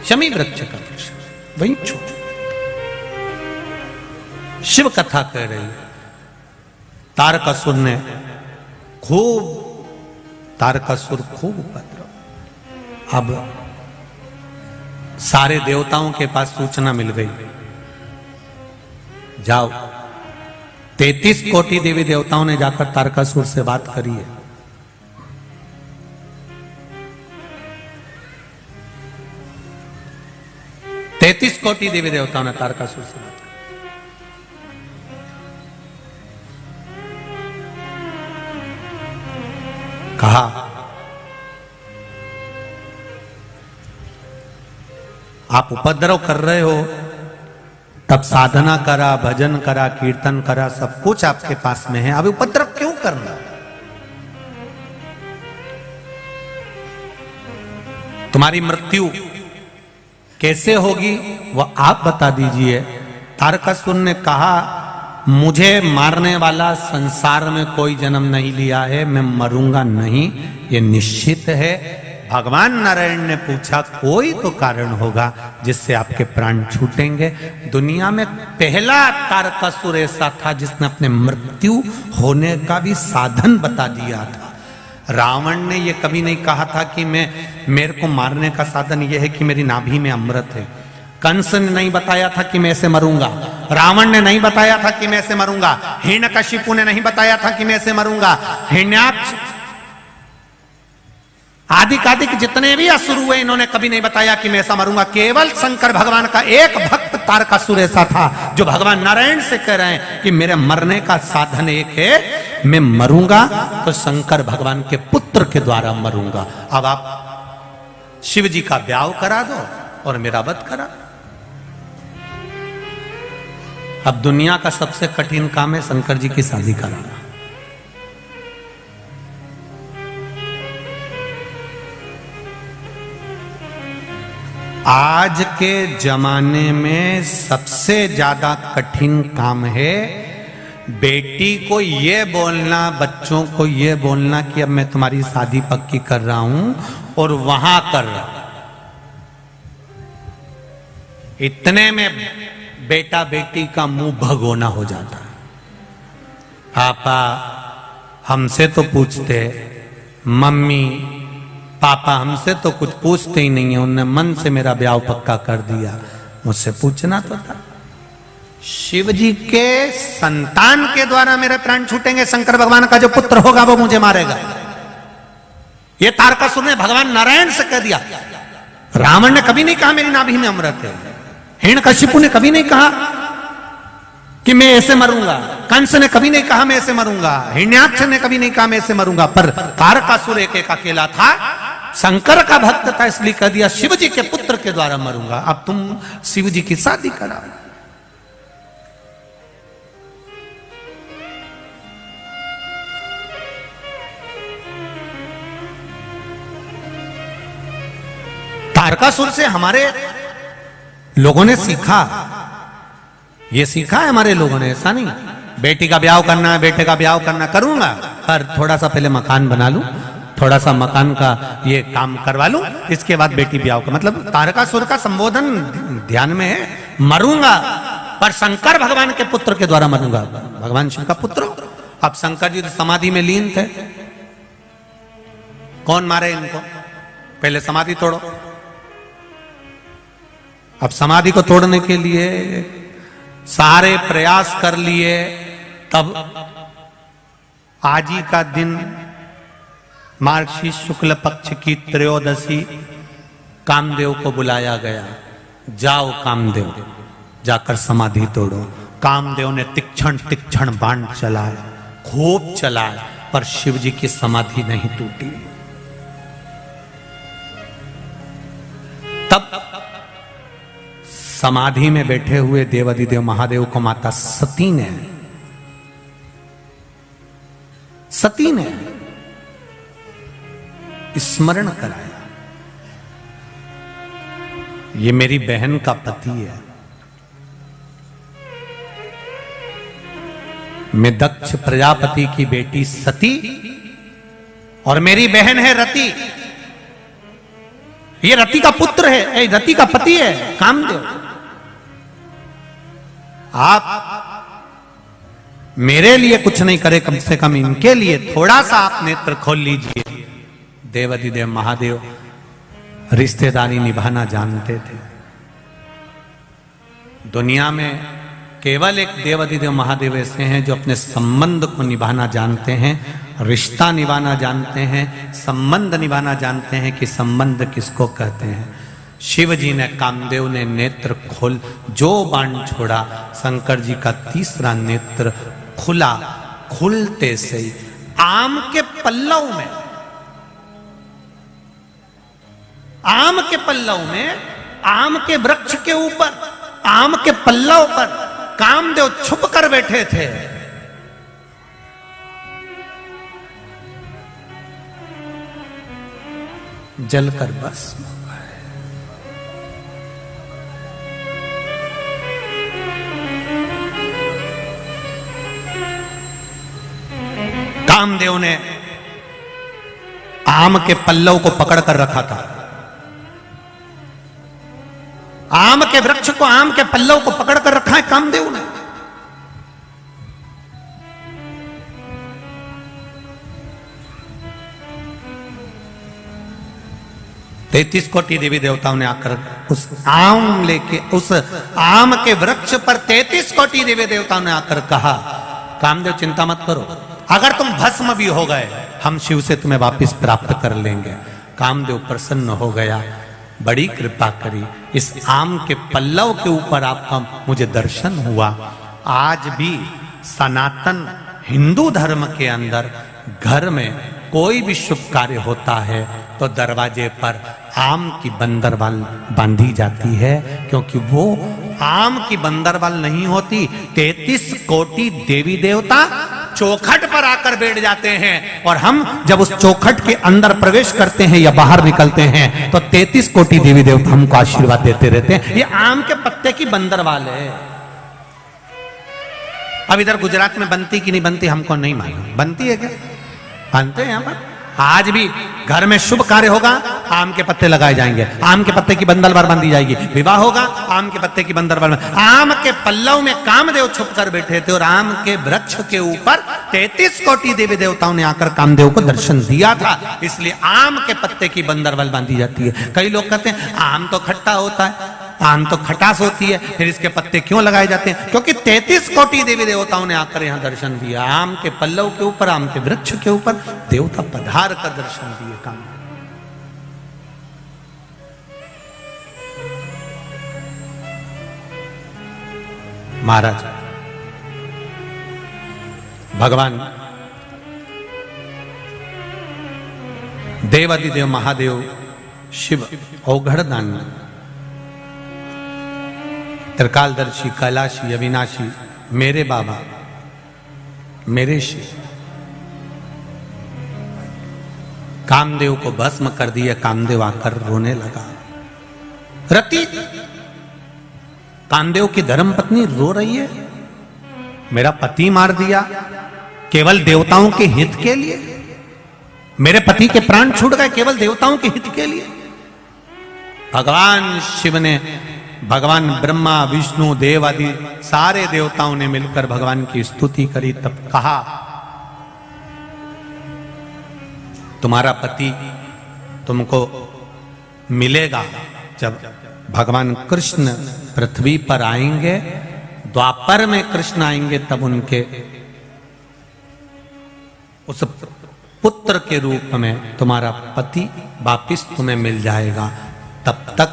शमी वृक्ष का वृक्ष वहीं छोड़। शिव कथा कह रही है। तारकासुर ने तारकासुर खूब उपद्रव। अब सारे देवताओं के पास सूचना मिल गई, जाओ। 33 कोटि देवी देवताओं ने जाकर तारकासुर से बात करी है। तैतीस कोटि देवी देवताओं ने तारकासुर से बात करी। कहा आप उपद्रव कर रहे हो, तब साधना करा, भजन करा, कीर्तन करा, सब कुछ आपके पास में है, अभी उपद्रव क्यों करना? तुम्हारी मृत्यु कैसे होगी वह आप बता दीजिए। तारकासुर ने कहा मुझे मारने वाला संसार में कोई जन्म नहीं लिया है, मैं मरूंगा नहीं, ये निश्चित है। भगवान नारायण ने पूछा कोई तो कारण होगा जिससे आपके प्राण छूटेंगे। दुनिया में पहला तारकासुर ऐसा था जिसने अपने मृत्यु होने का भी साधन बता दिया था। रावण ने यह कभी नहीं कहा था कि मेरे को मारने का साधन यह है कि मेरी नाभि में अमृत है। कंस ने नहीं बताया था कि मैं ऐसे मरूंगा, रावण ने नहीं बताया था कि मैं ऐसे मरूंगा, हिरण्यकशिपु ने नहीं बताया था कि मैं ऐसे मरूंगा, हिरण्याक्ष आदिक जितने भी असुर हुए इन्होंने कभी नहीं बताया कि मैं ऐसा मरूंगा। केवल शंकर भगवान का एक भक्त तारकासुर ऐसा था जो भगवान नारायण से कह रहे हैं कि मेरे मरने का साधन एक है, मैं मरूंगा तो शंकर भगवान के पुत्र के द्वारा मरूंगा। अब आप शिव जी का ब्याह करा दो और मेरा वध करा। अब दुनिया का सबसे कठिन काम है शंकर जी की शादी कराना। आज के जमाने में सबसे ज्यादा कठिन काम है बेटी को ये बोलना, बच्चों को ये बोलना कि अब मैं तुम्हारी शादी पक्की कर रहा हूं और वहां कर रहा हूं। इतने में बेटा बेटी का मुंह भगोना हो जाता है। पापा हमसे तो पूछते, मम्मी पापा हमसे तो कुछ पूछते ही नहीं है, उन्होंने मन से मेरा ब्याह पक्का कर दिया, मुझसे पूछना तो था। शिव जी के संतान के द्वारा मेरे प्राण छूटेंगे, शंकर भगवान का जो पुत्र होगा वो मुझे मारेगा। ये तारकासुर ने भगवान नारायण से कह दिया। रावण ने कभी नहीं कहा मेरी नाभि में अमृत है, हिरण्यकशिपु ने कभी नहीं कहा कि मैं ऐसे मरूंगा, कंस ने कभी नहीं कहा मैं ऐसे मरूंगा, हिरण्याक्ष ने कभी नहीं कहा मैं ऐसे मरूंगा, पर तारकासुर एक अकेला था, शंकर का भक्त था, इसलिए कह दिया शिव जी के पुत्र के द्वारा मरूंगा। अब तुम शिव जी की शादी कराओ। तारकासुर से हमारे लोगों ने सीखा, ये सीखा है हमारे लोगों ने, ऐसा नहीं बेटी का ब्याह करना है, बेटे का ब्याह करना, करूंगा पर थोड़ा सा पहले मकान बना लूं, थोड़ा सा मकान का ये काम करवा लूं, इसके बाद बेटी ब्याह का। मतलब तारकासुर का संबोधन ध्यान में है, मरूंगा पर शंकर भगवान के पुत्र के द्वारा मरूंगा। भगवान शिव का पुत्र। अब शंकर जी तो समाधि में लीन थे, कौन मारे इनको? पहले समाधि तोड़ो। अब समाधि को तोड़ने के लिए सारे प्रयास कर लिए, तब आज ही का दिन मार्गशीर्ष शुक्ल पक्ष की त्रयोदशी कामदेव को बुलाया गया। जाओ कामदेव, जाकर समाधि तोड़ो। कामदेव ने तीक्ष्ण बाण चलाए, खूब चलाए, पर शिव जी की समाधि नहीं टूटी। तब समाधि में बैठे हुए देवाधिदेव महादेव को माता सती ने स्मरण कराया, ये मेरी बहन का पति है, मैं दक्ष प्रजापति की बेटी सती और मेरी बहन है रति। ये रति का पुत्र है, ये रति का पति है कामदेव। आप मेरे लिए कुछ नहीं करे, कम से कम इनके लिए थोड़ा सा आप नेत्र खोल लीजिए। देवाधिदेव महादेव रिश्तेदारी निभाना जानते थे। दुनिया में केवल एक देवाधिदेव महादेव ऐसे हैं जो अपने संबंध को निभाना जानते हैं, रिश्ता निभाना जानते हैं, संबंध निभाना जानते हैं कि संबंध किसको कहते हैं। शिव जी ने, कामदेव ने नेत्र खोल जो बाण छोड़ा, शंकर जी का तीसरा नेत्र खुला। खुलते से ही आम के पल्लव में, आम के पल्लव में, आम के वृक्ष के ऊपर, आम के पल्लव पर कामदेव छुप कर बैठे थे। जलकर भस्म हो गए। कामदेव ने आम के पल्लव को पकड़ कर रखा था। आम के वृक्ष को, आम के पल्लव को पकड़ कर रखा है कामदेव ने। तैतीस कोटि देवी देवताओं ने आकर उस आम लेके, उस आम के वृक्ष पर 33 कोटि देवी देवताओं ने आकर कहा, कामदेव चिंता मत करो, अगर तुम भस्म भी हो गए हम शिव से तुम्हें वापस प्राप्त कर लेंगे। कामदेव प्रसन्न हो गया, बड़ी कृपा करी, इस आम के पल्लव के ऊपर आपका मुझे दर्शन हुआ। आज भी सनातन हिंदू धर्म के अंदर घर में कोई भी शुभ कार्य होता है तो दरवाजे पर आम की बंदरवाल बांधी जाती है, क्योंकि वो आम की बंदरवाल नहीं होती, 33 कोटि देवी देवता चौखट पर आकर बैठ जाते हैं, और हम जब उस चौखट के अंदर प्रवेश करते हैं या बाहर निकलते हैं तो 33 कोटि देवी देवता हमको आशीर्वाद देते रहते हैं। ये आम के पत्ते की बंदरवाल है। अब इधर गुजरात में बनती कि नहीं बनती हमको नहीं मालूम, बनती है क्या? बनते हैं यहाँ पर। आज भी घर में शुभ कार्य होगा, आम के पत्ते लगाए जाएंगे, आम के पत्ते की बंदरवाल बांधी जाएगी। विवाह होगा, आम के पत्ते की बंदरवाल। आम के पल्लव में कामदेव छुप कर बैठे थे और आम के वृक्ष के ऊपर 33 कोटि देवी देवताओं ने आकर कामदेव को दर्शन दिया था, इसलिए आम के पत्ते की बंदरवाल बांधी जाती है। कई लोग कहते हैं आम तो खट्टा होता है, आम तो खटास होती है, फिर इसके पत्ते क्यों लगाए जाते हैं? क्योंकि 33 कोटि देवी देवताओं ने आकर यहां दर्शन दिया। आम के पल्लव के ऊपर, आम के वृक्ष के ऊपर देवता पधार कर दर्शन दिए। काम महाराज भगवान देवाधिदेव महादेव शिव औघड़दानी, त्रिकालदर्शी, कैलाशी, अविनाशी, मेरे बाबा, मेरे शिव, कामदेव को भस्म कर दिया। कामदेव आकर रोने लगा। रति, कामदेव की धर्मपत्नी रो रही है, मेरा पति मार दिया केवल देवताओं के हित के लिए, मेरे पति के प्राण छूट गए केवल देवताओं के हित के लिए। भगवान शिव ने, भगवान ब्रह्मा, विष्णु, देव आदि सारे देवताओं ने मिलकर भगवान की स्तुति करी। तब कहा तुम्हारा पति तुमको मिलेगा जब भगवान कृष्ण पृथ्वी पर आएंगे, द्वापर में कृष्ण आएंगे, तब उनके उस पुत्र के रूप में तुम्हारा पति वापिस तुम्हें मिल जाएगा। तब तक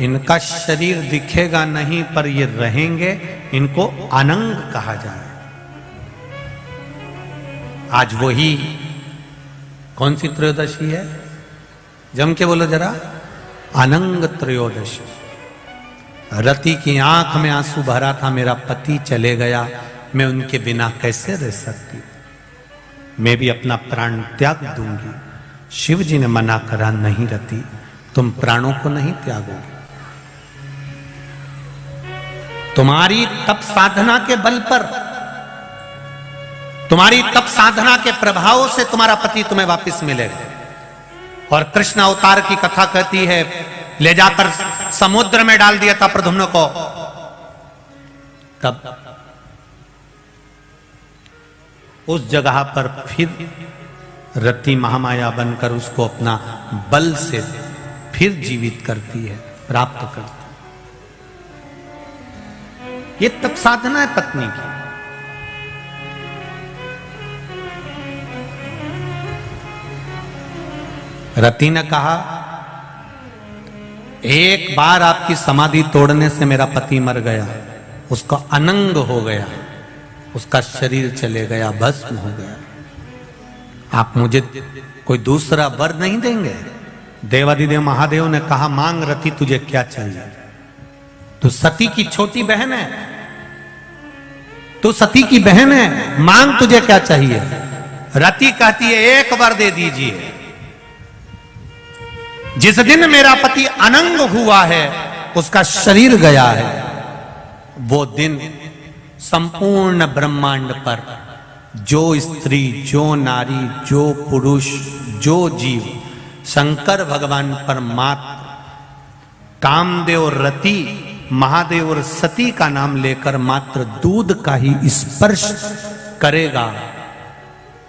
इनका शरीर दिखेगा नहीं, पर ये रहेंगे, इनको अनंग कहा जाए। आज वही कौन सी त्रयोदशी है? जम के बोलो जरा, अनंग त्रयोदशी। रति की आंख में आंसू भरा था, मेरा पति चले गया, मैं उनके बिना कैसे रह सकती, मैं भी अपना प्राण त्याग दूंगी। शिव जी ने मना करा, नहीं रति, तुम प्राणों को नहीं त्यागोगे। तुम्हारी तप साधना के बल पर, तुम्हारी तप साधना के प्रभाव से तुम्हारा पति तुम्हें वापस मिलेगा। और कृष्ण अवतार की कथा कहती है, ले जाकर समुद्र में डाल दिया था प्रद्युम्न को। तब उस जगह पर फिर रति महामाया बनकर उसको अपना बल से फिर जीवित करती है, प्राप्त करती है। ये तब साधना है पत्नी की। रति ने कहा, एक बार आपकी समाधि तोड़ने से मेरा पति मर गया, उसका अनंग हो गया, उसका शरीर चले गया, भस्म हो गया। आप मुझे कोई दूसरा वर नहीं देंगे? देवादिदेव महादेव ने कहा, मांग रति, तुझे क्या चाहिए? तू सती की छोटी बहन है, तू सती की बहन है, मांग तुझे क्या चाहिए? रति कहती है, एक वर दे दीजिए। जिस दिन मेरा पति अनंग हुआ है, उसका शरीर गया है, वो दिन संपूर्ण ब्रह्मांड पर जो स्त्री, जो नारी, जो पुरुष, जो जीव शंकर भगवान परमात्मा कामदेव, रति, महादेव और सती का नाम लेकर मात्र दूध का ही स्पर्श करेगा,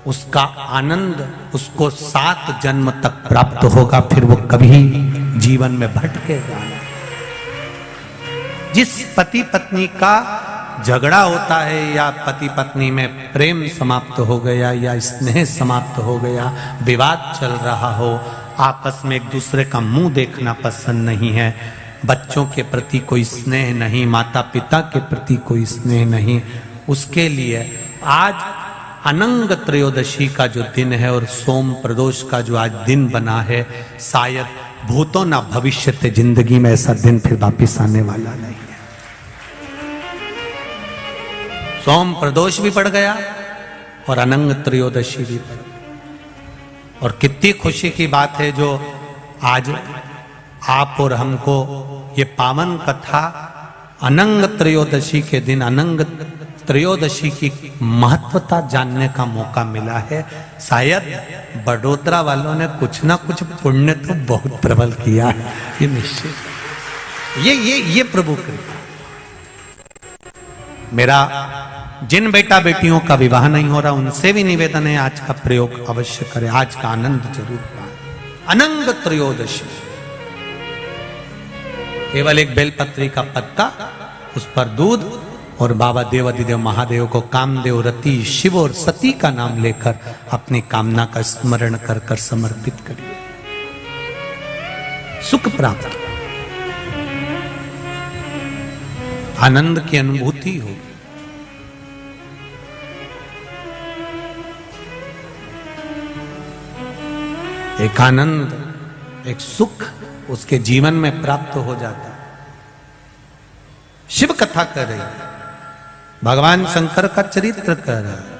उसका आनंद उसको 7 जन्म तक प्राप्त होगा, फिर वो कभी जीवन में भटकेगा। जिस पति पत्नी का झगड़ा होता है या पति पत्नी में प्रेम समाप्त हो गया या स्नेह समाप्त हो गया, विवाद चल रहा हो, आपस में एक दूसरे का मुंह देखना पसंद नहीं है, बच्चों के प्रति कोई स्नेह नहीं, माता पिता के प्रति कोई स्नेह नहीं, उसके लिए आज अनंग त्रयोदशी का जो दिन है और सोम प्रदोष का जो आज दिन बना है, शायद भूतो ना भविष्यते, जिंदगी में ऐसा दिन फिर वापिस आने वाला नहीं है। सोम प्रदोष भी पड़ गया और अनंग त्रयोदशी भी पड़ गई। और कितनी खुशी की बात है जो आज आप और हमको ये पावन कथा अनंग त्रयोदशी के दिन, अनंग त्रयोदशी की महत्वता जानने का मौका मिला है। शायद बड़ोदरा वालों ने कुछ ना कुछ पुण्य तो बहुत प्रबल किया है, ये निश्चित। ये प्रभु कृपा। मेरा जिन बेटा बेटियों का विवाह नहीं हो रहा, उनसे भी निवेदन है, आज का प्रयोग अवश्य करें, आज का आनंद जरूर पाएं। अनंग त्रयोदशी, केवल एक बेलपत्री का पत्ता, उस पर दूध और बाबा देवादिदेव महादेव को कामदेव, रति, शिव और सती का नाम लेकर अपनी कामना का स्मरण कर कर समर्पित करिए, सुख प्राप्त, आनंद की अनुभूति होगी। एक आनंद, एक सुख उसके जीवन में प्राप्त हो जाता है। शिव कथा कर रही है, भगवान शंकर का चरित्र कर रहा है।